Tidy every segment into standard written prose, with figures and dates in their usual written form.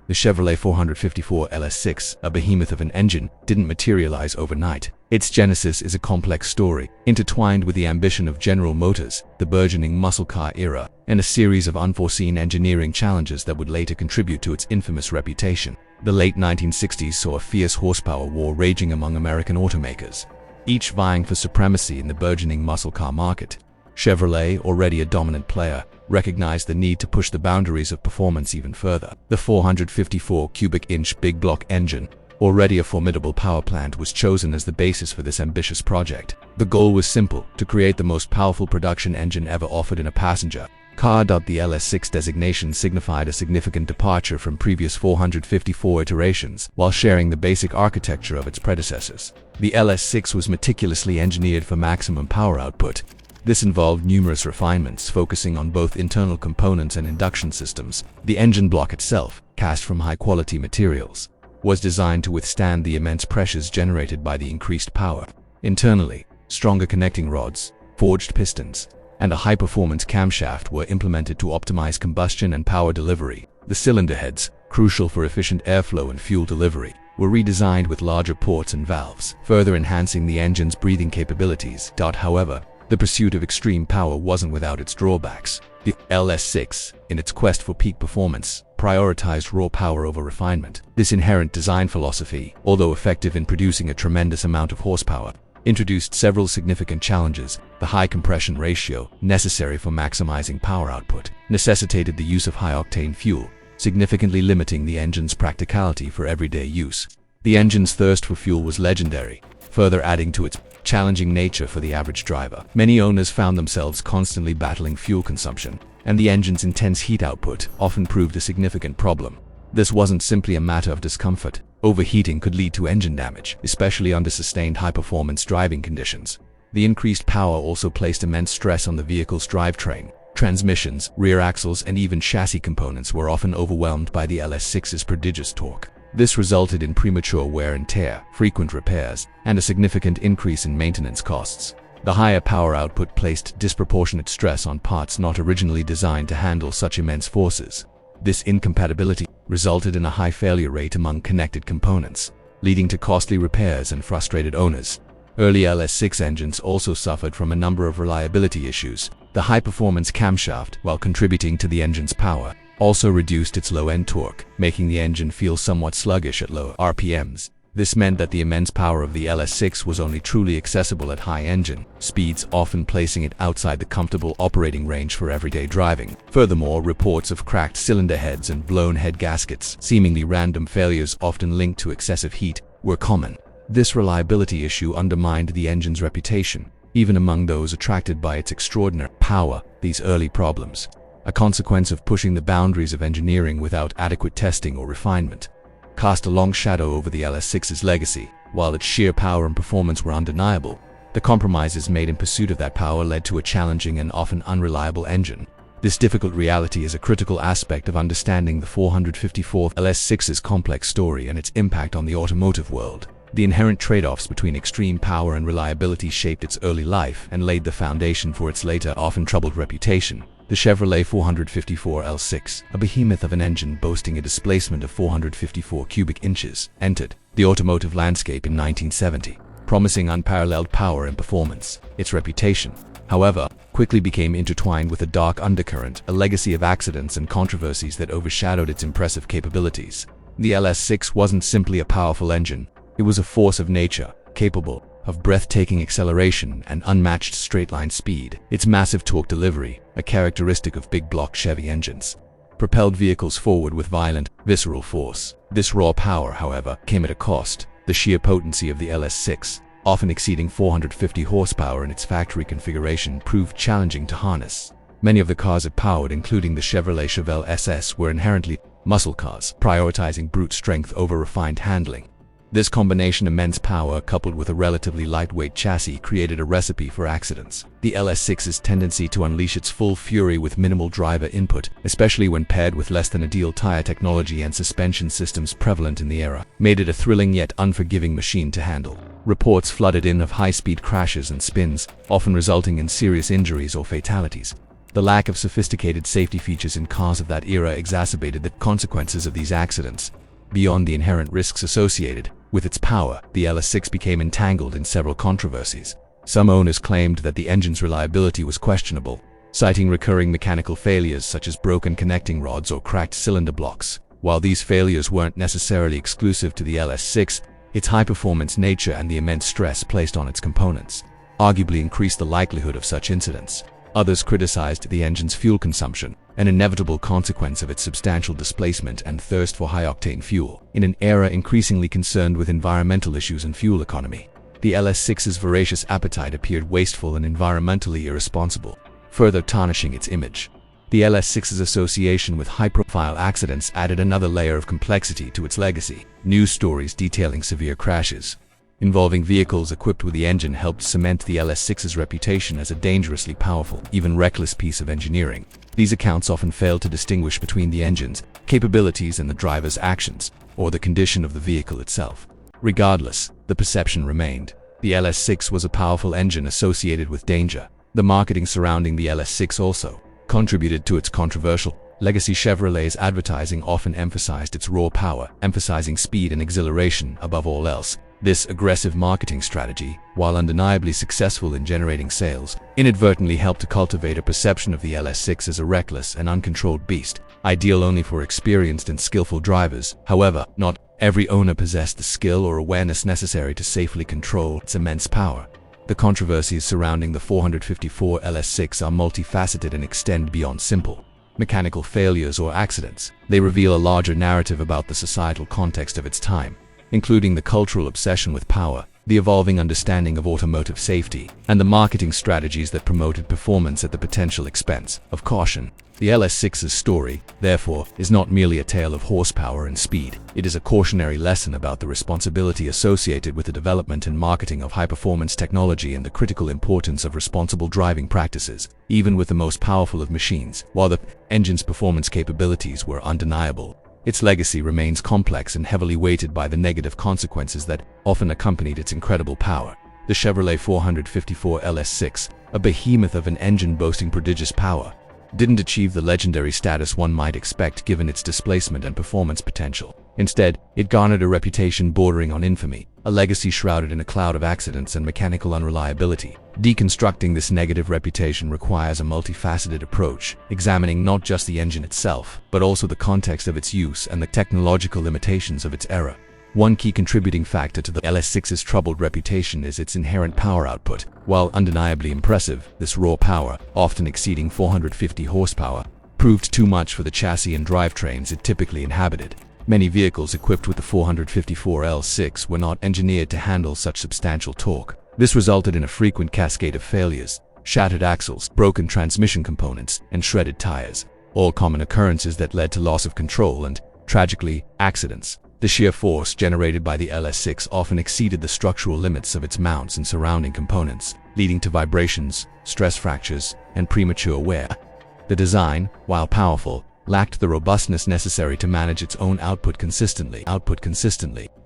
The Chevrolet 454 LS6, a behemoth of an engine, didn't materialize overnight. Its genesis is a complex story, intertwined with the ambition of General Motors, the burgeoning muscle car era, and a series of unforeseen engineering challenges that would later contribute to its infamous reputation. The late 1960s saw a fierce horsepower war raging among American automakers, each vying for supremacy in the burgeoning muscle car market. Chevrolet, already a dominant player, recognized the need to push the boundaries of performance even further. The 454 cubic inch big block engine, already a formidable power plant, was chosen as the basis for this ambitious project. The goal was simple: to create the most powerful production engine ever offered in a passenger car. The LS6 designation signified a significant departure from previous 454 iterations, while sharing the basic architecture of its predecessors. The LS6 was meticulously engineered for maximum power output. This involved numerous refinements, focusing on both internal components and induction systems. The engine block itself, cast from high-quality materials, was designed to withstand the immense pressures generated by the increased power. Internally, stronger connecting rods, forged pistons, and a high-performance camshaft were implemented to optimize combustion and power delivery. The cylinder heads, crucial for efficient airflow and fuel delivery, were redesigned with larger ports and valves, further enhancing the engine's breathing capabilities. However, the pursuit of extreme power wasn't without its drawbacks. The LS6, in its quest for peak performance, prioritized raw power over refinement. This inherent design philosophy, although effective in producing a tremendous amount of horsepower, introduced several significant challenges. The high compression ratio, necessary for maximizing power output, necessitated the use of high-octane fuel, significantly limiting the engine's practicality for everyday use. The engine's thirst for fuel was legendary, further adding to its challenging nature for the average driver. Many owners found themselves constantly battling fuel consumption, and the engine's intense heat output often proved a significant problem. This wasn't simply a matter of discomfort. Overheating could lead to engine damage, especially under sustained high-performance driving conditions. The increased power also placed immense stress on the vehicle's drivetrain. Transmissions, rear axles, and even chassis components were often overwhelmed by the LS6's prodigious torque. This resulted in premature wear and tear, frequent repairs, and a significant increase in maintenance costs. The higher power output placed disproportionate stress on parts not originally designed to handle such immense forces. This incompatibility resulted in a high failure rate among connected components, leading to costly repairs and frustrated owners. Early LS6 engines also suffered from a number of reliability issues. The high-performance camshaft, while contributing to the engine's power, also reduced its low-end torque, making the engine feel somewhat sluggish at low RPMs. This meant that the immense power of the LS6 was only truly accessible at high engine speeds, often placing it outside the comfortable operating range for everyday driving. Furthermore, reports of cracked cylinder heads and blown head gaskets, seemingly random failures often linked to excessive heat, were common. This reliability issue undermined the engine's reputation, even among those attracted by its extraordinary power. These early problems, a consequence of pushing the boundaries of engineering without adequate testing or refinement, cast a long shadow over the LS6's legacy. While its sheer power and performance were undeniable, the compromises made in pursuit of that power led to a challenging and often unreliable engine. This difficult reality is a critical aspect of understanding the 454 LS6's complex story and its impact on the automotive world. The inherent trade-offs between extreme power and reliability shaped its early life and laid the foundation for its later, often troubled reputation. The Chevrolet 454 L6, a behemoth of an engine boasting a displacement of 454 cubic inches, entered the automotive landscape in 1970, promising unparalleled power and performance. Its reputation, however, quickly became intertwined with a dark undercurrent, a legacy of accidents and controversies that overshadowed its impressive capabilities. The LS6 wasn't simply a powerful engine, it was a force of nature, capable of breathtaking acceleration and unmatched straight-line speed. Its massive torque delivery, a characteristic of big-block Chevy engines, propelled vehicles forward with violent, visceral force. This raw power, however, came at a cost. The sheer potency of the LS6, often exceeding 450 horsepower in its factory configuration, proved challenging to harness. Many of the cars it powered, including the Chevrolet Chevelle SS, were inherently muscle cars, prioritizing brute strength over refined handling. This combination of immense power coupled with a relatively lightweight chassis created a recipe for accidents. The LS6's tendency to unleash its full fury with minimal driver input, especially when paired with less-than-ideal tire technology and suspension systems prevalent in the era, made it a thrilling yet unforgiving machine to handle. Reports flooded in of high-speed crashes and spins, often resulting in serious injuries or fatalities. The lack of sophisticated safety features in cars of that era exacerbated the consequences of these accidents. Beyond the inherent risks associated with its power, the LS6 became entangled in several controversies. Some owners claimed that the engine's reliability was questionable, citing recurring mechanical failures such as broken connecting rods or cracked cylinder blocks. While these failures weren't necessarily exclusive to the LS6, its high-performance nature and the immense stress placed on its components arguably increased the likelihood of such incidents. Others criticized the engine's fuel consumption, an inevitable consequence of its substantial displacement and thirst for high-octane fuel. In an era increasingly concerned with environmental issues and fuel economy, the LS6's voracious appetite appeared wasteful and environmentally irresponsible, further tarnishing its image. The LS6's association with high-profile accidents added another layer of complexity to its legacy. News stories detailing severe crashes involving vehicles equipped with the engine helped cement the LS6's reputation as a dangerously powerful, even reckless piece of engineering. These accounts often failed to distinguish between the engine's capabilities and the driver's actions, or the condition of the vehicle itself. Regardless, the perception remained. The LS6 was a powerful engine associated with danger. The marketing surrounding the LS6 also contributed to its controversial legacy. Chevrolet's advertising often emphasized its raw power, emphasizing speed and exhilaration above all else. This aggressive marketing strategy, while undeniably successful in generating sales, inadvertently helped to cultivate a perception of the LS6 as a reckless and uncontrolled beast, ideal only for experienced and skillful drivers. However, not every owner possessed the skill or awareness necessary to safely control its immense power. The controversies surrounding the 454 LS6 are multifaceted and extend beyond simple mechanical failures or accidents. They reveal a larger narrative about the societal context of its time, including the cultural obsession with power, the evolving understanding of automotive safety, and the marketing strategies that promoted performance at the potential expense of caution. The LS6's story, therefore, is not merely a tale of horsepower and speed. It is a cautionary lesson about the responsibility associated with the development and marketing of high-performance technology and the critical importance of responsible driving practices. Even with the most powerful of machines, while the engine's performance capabilities were undeniable, its legacy remains complex and heavily weighted by the negative consequences that often accompanied its incredible power. The Chevrolet 454 LS6, a behemoth of an engine boasting prodigious power, didn't achieve the legendary status one might expect given its displacement and performance potential. Instead, it garnered a reputation bordering on infamy, a legacy shrouded in a cloud of accidents and mechanical unreliability. Deconstructing this negative reputation requires a multifaceted approach, examining not just the engine itself, but also the context of its use and the technological limitations of its era. One key contributing factor to the LS6's troubled reputation is its inherent power output. While undeniably impressive, this raw power, often exceeding 450 horsepower, proved too much for the chassis and drivetrains it typically inhabited. Many vehicles equipped with the 454 L6 were not engineered to handle such substantial torque. This resulted in a frequent cascade of failures, shattered axles, broken transmission components, and shredded tires, all common occurrences that led to loss of control and, tragically, accidents. The sheer force generated by the LS6 often exceeded the structural limits of its mounts and surrounding components, leading to vibrations, stress fractures, and premature wear. The design, while powerful, lacked the robustness necessary to manage its own output consistently.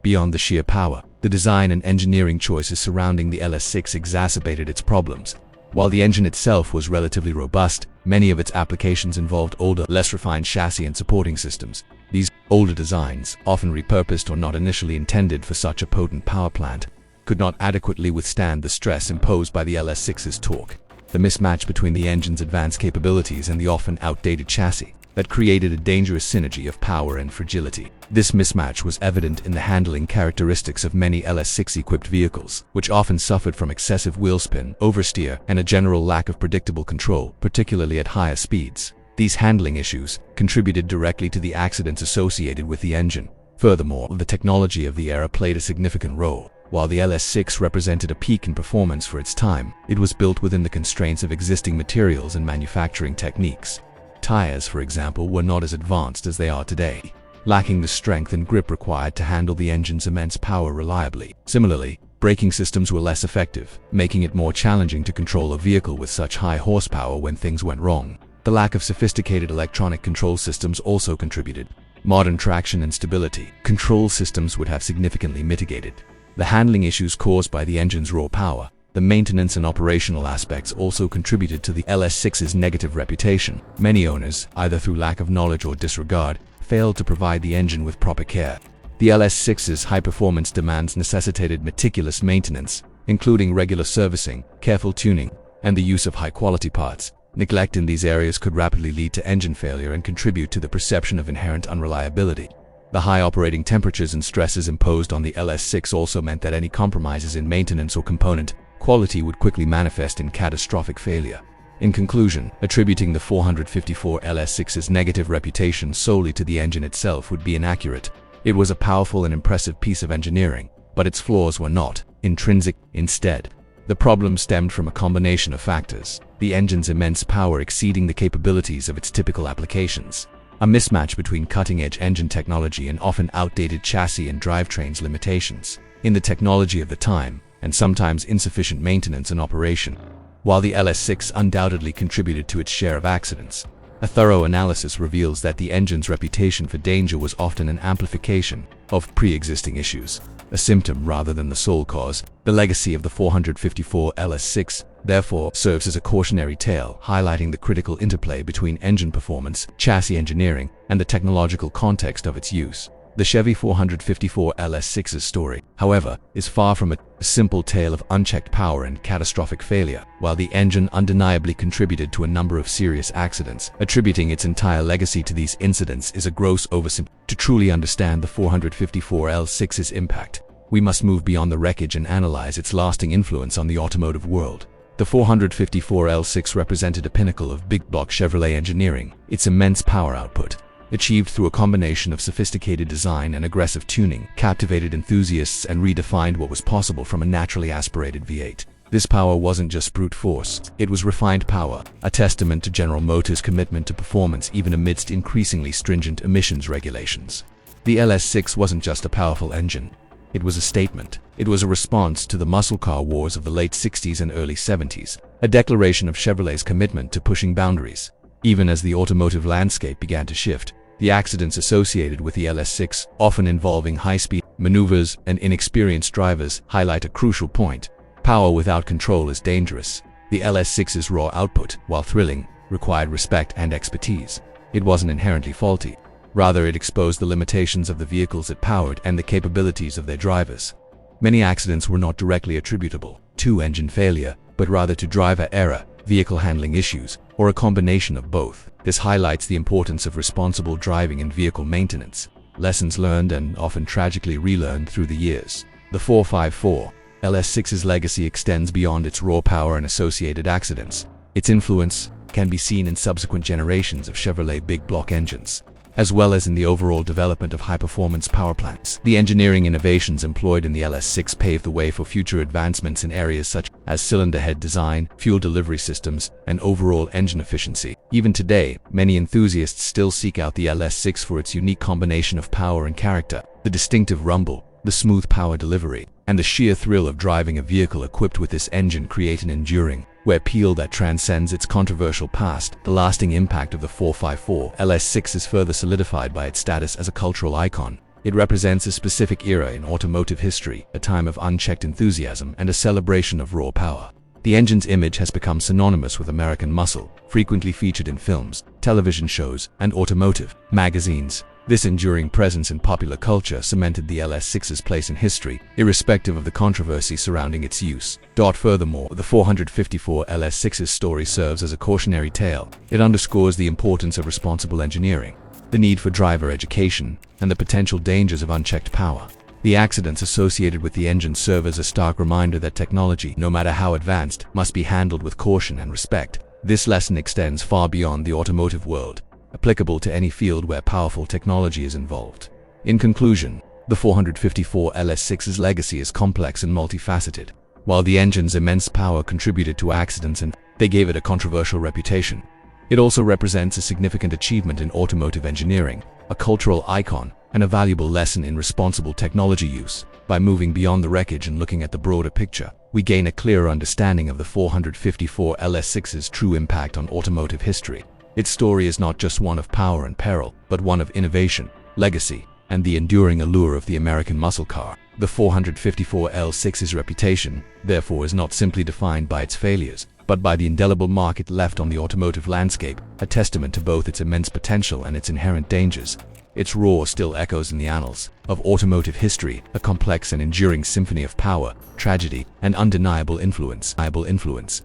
Beyond the sheer power, the design and engineering choices surrounding the LS6 exacerbated its problems. While the engine itself was relatively robust, many of its applications involved older, less refined chassis and supporting systems. These older designs, often repurposed or not initially intended for such a potent power plant, could not adequately withstand the stress imposed by the LS6's torque. The mismatch between the engine's advanced capabilities and the often outdated chassis that created a dangerous synergy of power and fragility. This mismatch was evident in the handling characteristics of many LS6-equipped vehicles, which often suffered from excessive wheel spin, oversteer, and a general lack of predictable control, particularly at higher speeds. These handling issues contributed directly to the accidents associated with the engine. Furthermore, the technology of the era played a significant role. While the LS6 represented a peak in performance for its time, it was built within the constraints of existing materials and manufacturing techniques. Tires, for example, were not as advanced as they are today, lacking the strength and grip required to handle the engine's immense power reliably. Similarly, braking systems were less effective, making it more challenging to control a vehicle with such high horsepower when things went wrong. The lack of sophisticated electronic control systems also contributed. Modern traction and stability control systems would have significantly mitigated the handling issues caused by the engine's raw power. The maintenance and operational aspects also contributed to the LS6's negative reputation. Many owners, either through lack of knowledge or disregard, failed to provide the engine with proper care. The LS6's high-performance demands necessitated meticulous maintenance, including regular servicing, careful tuning, and the use of high-quality parts. Neglect in these areas could rapidly lead to engine failure and contribute to the perception of inherent unreliability. The high operating temperatures and stresses imposed on the LS6 also meant that any compromises in maintenance or component quality would quickly manifest in catastrophic failure. In conclusion, attributing the 454 LS6's negative reputation solely to the engine itself would be inaccurate. It was a powerful and impressive piece of engineering, but its flaws were not intrinsic. Instead, the problem stemmed from a combination of factors: the engine's immense power exceeding the capabilities of its typical applications, a mismatch between cutting-edge engine technology and often outdated chassis and drivetrains limitations in the technology of the time, and sometimes insufficient maintenance and operation. While the LS6 undoubtedly contributed to its share of accidents, a thorough analysis reveals that the engine's reputation for danger was often an amplification of pre-existing issues, a symptom rather than the sole cause. The legacy of the 454 LS6, therefore, serves as a cautionary tale, highlighting the critical interplay between engine performance, chassis engineering, and the technological context of its use. The Chevy 454 LS6's story, however, is far from a simple tale of unchecked power and catastrophic failure. While the engine undeniably contributed to a number of serious accidents, attributing its entire legacy to these incidents is a gross oversimplification. To truly understand the 454 L6's impact, we must move beyond the wreckage and analyze its lasting influence on the automotive world. The 454 L6 represented a pinnacle of big-block Chevrolet engineering. Its immense power output, achieved through a combination of sophisticated design and aggressive tuning, captivated enthusiasts and redefined what was possible from a naturally aspirated V8. This power wasn't just brute force, it was refined power, a testament to General Motors' commitment to performance even amidst increasingly stringent emissions regulations. The LS6 wasn't just a powerful engine. It was a statement. It was a response to the muscle car wars of the late 60s and early 70s, a declaration of Chevrolet's commitment to pushing boundaries. Even as the automotive landscape began to shift, the accidents associated with the LS6, often involving high-speed maneuvers and inexperienced drivers, highlight a crucial point. Power without control is dangerous. The LS6's raw output, while thrilling, required respect and expertise. It wasn't inherently faulty. Rather, it exposed the limitations of the vehicles it powered and the capabilities of their drivers. Many accidents were not directly attributable to engine failure, but rather to driver error, vehicle handling issues, or a combination of both. This highlights the importance of responsible driving and vehicle maintenance, lessons learned and often tragically relearned through the years. The 454 LS6's legacy extends beyond its raw power and associated accidents. Its influence can be seen in subsequent generations of Chevrolet big block engines, as well as in the overall development of high-performance power plants. The engineering innovations employed in the LS6 paved the way for future advancements in areas such as cylinder head design, fuel delivery systems, and overall engine efficiency. Even today, many enthusiasts still seek out the LS6 for its unique combination of power and character. The distinctive rumble, the smooth power delivery, and the sheer thrill of driving a vehicle equipped with this engine create an enduring appeal that transcends its controversial past. The lasting impact of the 454 LS6 is further solidified by its status as a cultural icon. It represents a specific era in automotive history, a time of unchecked enthusiasm and a celebration of raw power. The engine's image has become synonymous with American muscle, frequently featured in films, television shows, and automotive magazines. This enduring presence in popular culture cemented the LS6's place in history, irrespective of the controversy surrounding its use. Furthermore, the 454 LS6's story serves as a cautionary tale. It underscores the importance of responsible engineering, the need for driver education, and the potential dangers of unchecked power. The accidents associated with the engine serve as a stark reminder that technology, no matter how advanced, must be handled with caution and respect. This lesson extends far beyond the automotive world, applicable to any field where powerful technology is involved. In conclusion, the 454 LS6's legacy is complex and multifaceted. While the engine's immense power contributed to accidents and they gave it a controversial reputation, it also represents a significant achievement in automotive engineering, a cultural icon, and a valuable lesson in responsible technology use. By moving beyond the wreckage and looking at the broader picture, we gain a clearer understanding of the 454 LS6's true impact on automotive history. Its story is not just one of power and peril, but one of innovation, legacy, and the enduring allure of the American muscle car. The 454 L6's reputation, therefore, is not simply defined by its failures, but by the indelible mark it left on the automotive landscape, a testament to both its immense potential and its inherent dangers. Its roar still echoes in the annals of automotive history, a complex and enduring symphony of power, tragedy, and undeniable influence.